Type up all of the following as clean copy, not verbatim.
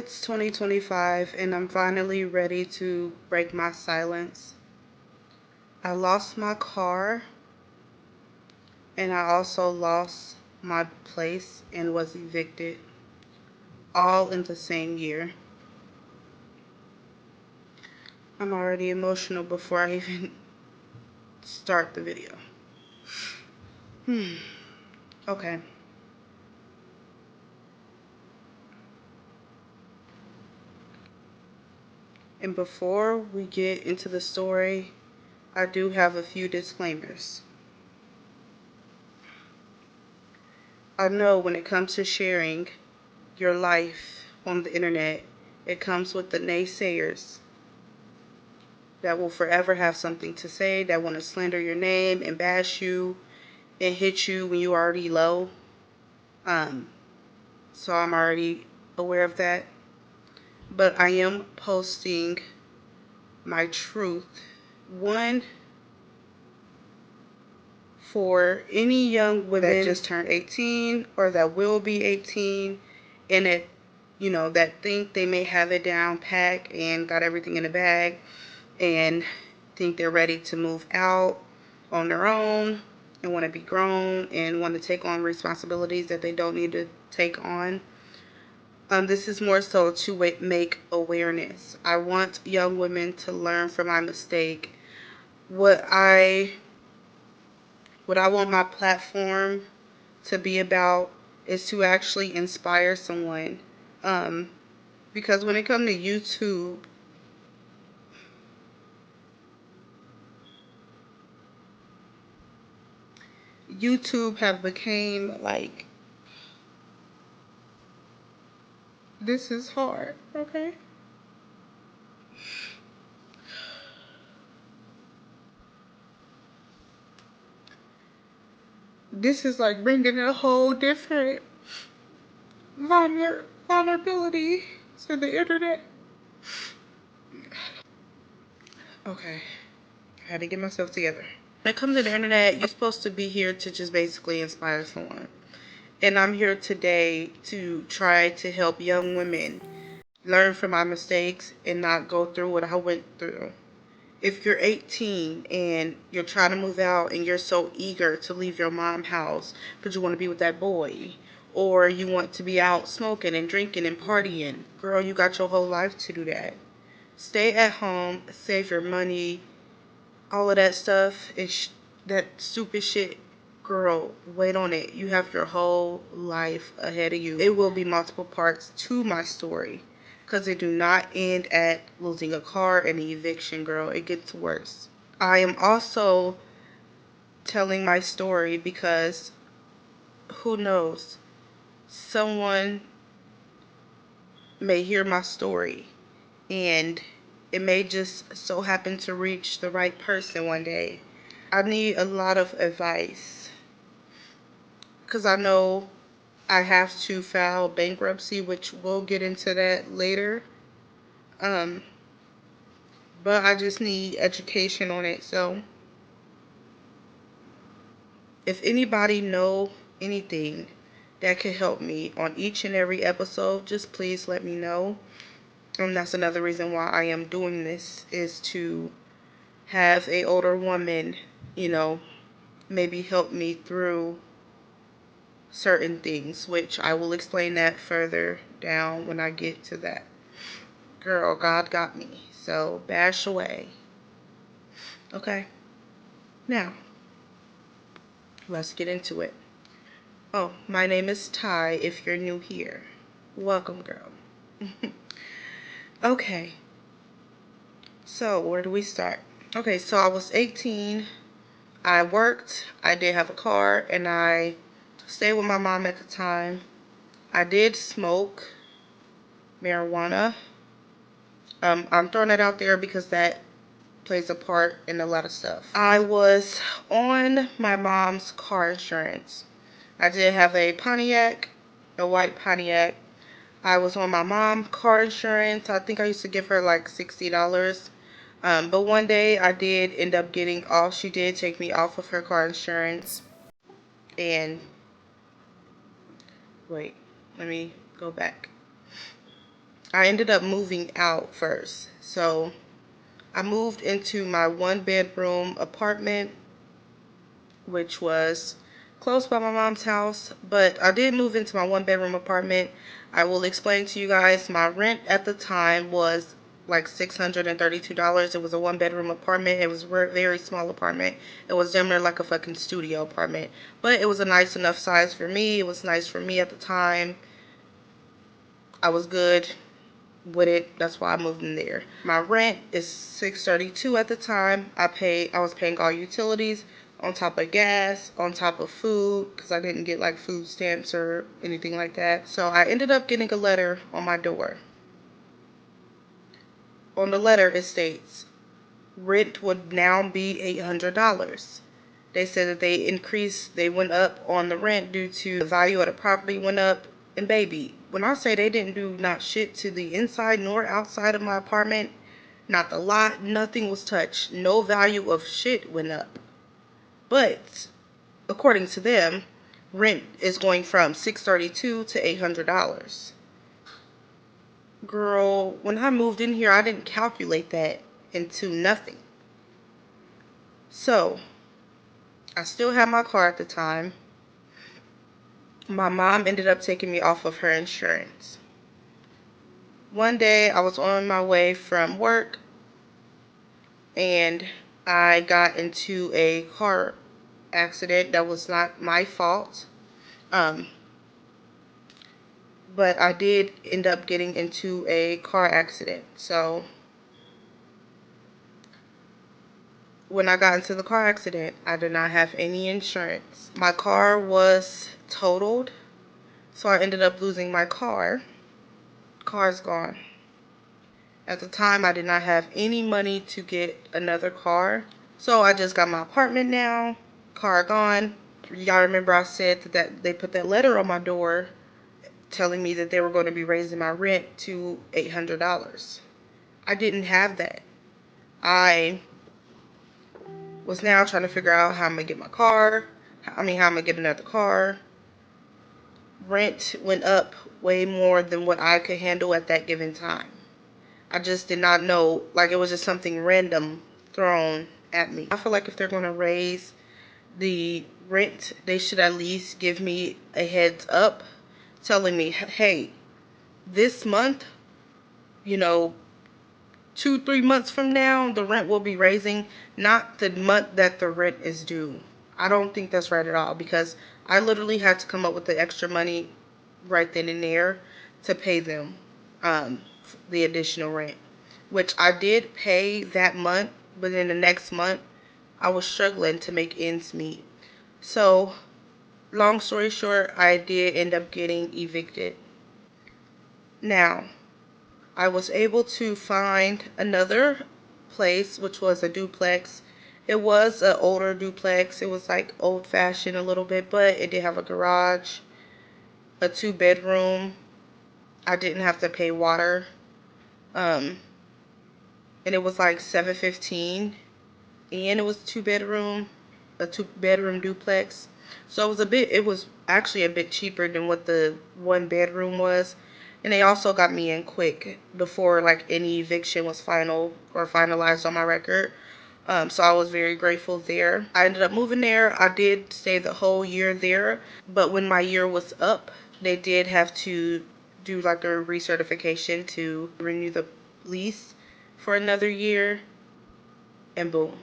It's 2025 and I'm finally ready to break my silence. I lost my car and I also lost my place and was evicted all in the same year. I'm already emotional before I even start the video. Okay. And before we get into the story, I do have a few disclaimers. I know when it comes to sharing your life on the internet, it comes with the naysayers that will forever have something to say, that want to slander your name and bash you and hit you when you're already low. Um, so I'm already aware of that. But I am posting my truth. One, for any young women that just turned 18 or that will be 18 and that think they may have it down packed and got everything in the bag and think they're ready to move out on their own and want to be grown and want to take on responsibilities that they don't need to take on. This is more so to make awareness. I want young women to learn from my mistake. What I want my platform to be about is to actually inspire someone. Because when it comes to YouTube have became like, this is hard, okay? This is like bringing a whole different vulnerability to the internet. Okay, I had to get myself together. When it comes to the internet, you're supposed to be here to just basically inspire someone. And I'm here today to try to help young women learn from my mistakes and not go through what I went through. If you're 18 and you're trying to move out and you're so eager to leave your mom's house because you want to be with that boy, or you want to be out smoking and drinking and partying, girl, you got your whole life to do that. Stay at home, save your money, all of that stuff is that stupid shit. Girl, wait on it. You have your whole life ahead of you. It will be multiple parts to my story because it do not end at losing a car and an eviction, girl. It gets worse. I am also telling my story because who knows, someone may hear my story and it may just so happen to reach the right person one day. I need a lot of advice because I know I have to file bankruptcy, which we'll get into that later. Um, but I just need education on it. So if anybody know anything that could help me on each and every episode, just please let me know. And that's another reason why I am doing this, is to have a older woman, maybe help me through certain things, which I will explain that further down when I get to that. Girl, God got me. So bash away. Okay. Now, let's get into it. Oh, my name is Ty if you're new here. Welcome, girl. Okay. So, where do we start? Okay, so I was 18. I worked. I did have a car, and I stayed with my mom at the time. I did smoke marijuana. I'm throwing that out there because that plays a part in a lot of stuff. I was on my mom's car insurance. I did have a Pontiac, a white Pontiac. I was on my mom's car insurance. I think I used to give her like $60. But one day I did end up getting off. She did take me off of her car insurance. And wait, let me go back. I ended up moving out first. So I moved into my 1 bedroom apartment, which was close by my mom's house. But I did move into my 1 bedroom apartment. I will explain to you guys, my rent at the time was like $632. It was a 1 bedroom apartment. It was a very small apartment. It was damn near like a fucking studio apartment. But it was a nice enough size for me. It was nice for me at the time. I was good with it. That's why I moved in there. My rent is $632 at the time. I was paying all utilities on top of gas, on top of food, because I didn't get like food stamps or anything like that. So I ended up getting a letter on my door. On the letter it states rent would now be $800. They said that they went up on the rent due to the value of the property went up. And baby, when I say they didn't do not shit to the inside nor outside of my apartment, not the lot, nothing was touched. No value of shit went up. But according to them, rent is going from $632 to $800. Girl, when I moved in here, I didn't calculate that into nothing. So I still had my car at the time. My mom ended up taking me off of her insurance. One day I was on my way from work and I got into a car accident that was not my fault. But I did end up getting into a car accident. So when I got into the car accident, I did not have any insurance. My car was totaled, so I ended up losing my car. Car's gone. At the time, I did not have any money to get another car. So I just got my apartment now. Car gone. Y'all remember I said that they put that letter on my door telling me that they were going to be raising my rent to $800. I didn't have that. I was now trying to figure out how I'm going to get my car. How I'm going to get another car. Rent went up way more than what I could handle at that given time. I just did not know, like it was just something random thrown at me. I feel like if they're going to raise the rent, they should at least give me a heads up telling me, hey, this month, 2-3 months from now, the rent will be raising, not the month that the rent is due. I don't think that's right at all, because I literally had to come up with the extra money right then and there to pay them the additional rent, which I did pay that month, but in the next month I was struggling to make ends meet. So long story short, I did end up getting evicted. Now I was able to find another place, which was a duplex. It was an older duplex. It was like old fashioned a little bit, but it did have a garage, a 2 bedroom. I didn't have to pay water. And it was like $715, and it was a 2 bedroom duplex. So it was actually a bit cheaper than what the 1 bedroom was. And they also got me in quick before like any eviction was finalized on my record. So I was very grateful there. I ended up moving there. I did stay the whole year there, but when my year was up, they did have to do like a recertification to renew the lease for another year, and boom,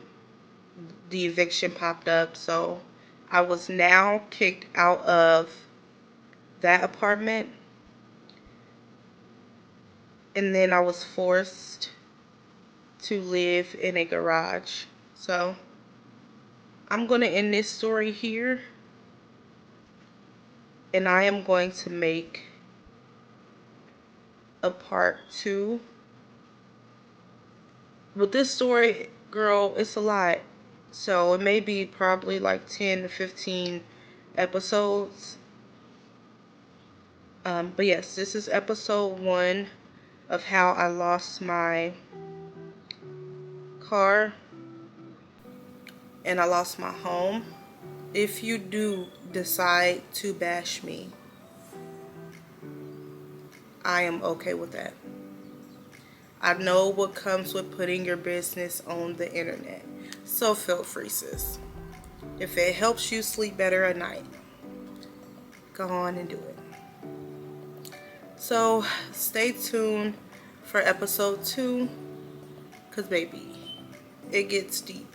the eviction popped up. So I was now kicked out of that apartment, and then I was forced to live in a garage. So I'm going to end this story here, and I am going to make a part 2. But this story, girl, it's a lot. So it may be probably like 10 to 15 episodes. But yes, this is episode 1 of how I lost my car and I lost my home. If you do decide to bash me, I am okay with that. I know what comes with putting your business on the internet. So feel free, sis. If it helps you sleep better at night, go on and do it. So stay tuned for episode 2, because baby, it gets deep.